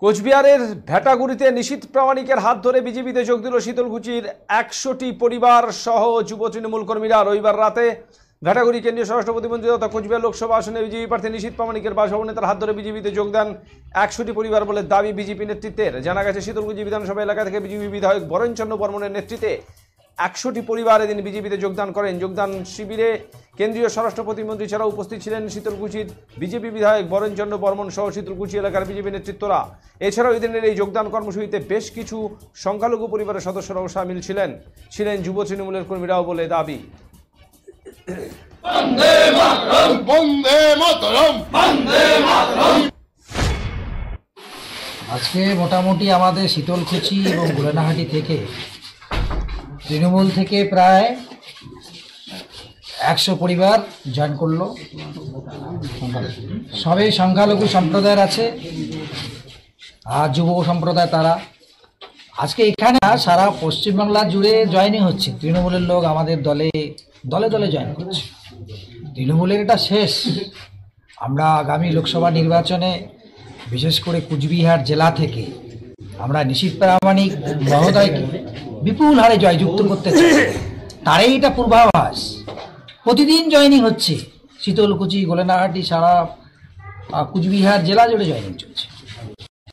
কোচবিহারের ভেটাগুড়িতে নিশীথ প্রামাণিকের হাত ধরে বিজেপিতে যোগ দিল শীতলকুচির 100টি পরিবার সহ যুব তৃণমূল কর্মীরা। রবিবার রাতে ভেটাগুড়ি কেন্দ্রীয় স্বরাষ্ট্র প্রতিমন্ত্রী তথা কোচবিহার লোকসভা আসনে বিজেপি প্রার্থী নিশীথ প্রামাণিকের বাসভবনে তার হাত ধরে বিজেপিতে যোগ দেন 100টি পরিবার বলে দাবি বিজেপি নেতৃত্বের। জানা গেছে, শীতলকুচি বিধানসভা এলাকা থেকে বিজেপি বিধায়ক বরেনচন্দ্র বর্মনের নেতৃত্বে 100টি পরিবার এদিন বিজেপিতে যোগদান করেন। যোগদান শিবিরে কেন্দ্রীয় স্বরাষ্ট্র প্রতিমন্ত্রী ছাড়াও উপস্থিত ছিলেন শীতলকুচির বিজেপি বিধায়ক বরেনচন্দ্র বর্মন সহ শীতলকুচি এলাকার বিজেপি নেতৃত্বরা। এছাড়াও এদিনের এই যোগদান কর্মসূচিতে বেশ কিছু সংখ্যালঘু পরিবারের সদস্যরাও সামিল ছিলেন যুব তৃণমূলের কর্মীরাও বলে দাবি। আজকে মোটামুটি আমাদের শীতলকুচি এবং গোলেনাহাটি থেকে তৃণমূল থেকে প্রায় 100 পরিবার জয়েন করলো। সবই সংখ্যালঘু সম্প্রদায়ের আছে আর যুব সম্প্রদায়। তারা আজকে এখানে সারা পশ্চিমবাংলা জুড়ে জয়েনিং হচ্ছে। তৃণমূলের লোক আমাদের দলে দলে জয়েন করছে। তৃণমূলের এটা শেষ। আমরা আগামী লোকসভা নির্বাচনে বিশেষ করে কুচবিহার জেলা থেকে আমরা নিশীথ প্রামাণিক মহোদয়কে বিপুল হারে জয়যুক্ত করতে চাই। তারই এটা পূর্বাভাস। প্রতিদিন জয়েনিং হচ্ছে শীতলকুচি, গোলেনাহাটি, সারা কুচবিহার জেলা জুড়ে জয়েনিং চলছে।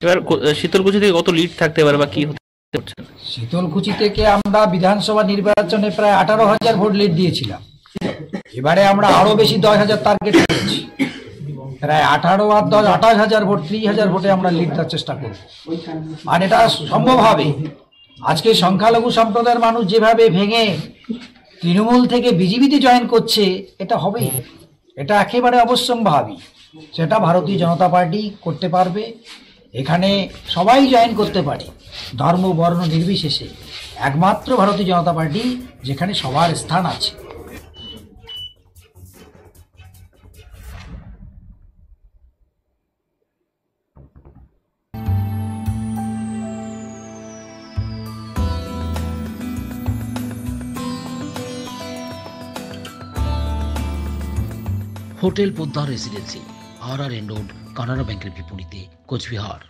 এবার শীতলকুচি থেকে কত লিড থাকতে পারে বা কি হতে পারছে? শীতলকুচি থেকে আমরা বিধানসভা নির্বাচনে প্রায় 18,000 ভোট লিড দিয়েছিলাম। এবারে আমরা আরো বেশি 10,000 টার্গেট করেছি। প্রায় 18 আর 10 28,000 ভোট, 30,000 ভোটে আমরা লিড দেওয়ার চেষ্টা করব। আর এটা সম্ভব হবে। আজকে সংখ্যালঘু সম্প্রদায়ের মানুষ যেভাবে ভেঙে তৃণমূল থেকে বিজেপিতে জয়েন করছে, এটা হবেই। এটা একেবারে অবশ্যম্ভাবী। সেটা ভারতীয় জনতা পার্টি করতে পারবে। এখানে সবাই জয়েন করতে পারে, ধর্ম বর্ণ নির্বিশেষে। একমাত্র ভারতীয় জনতা পার্টি যেখানে সবার স্থান আছে। Hotel Poddar residency, RRN road, Canara ব্যাংকের বিপরীতে, কোচবিহার।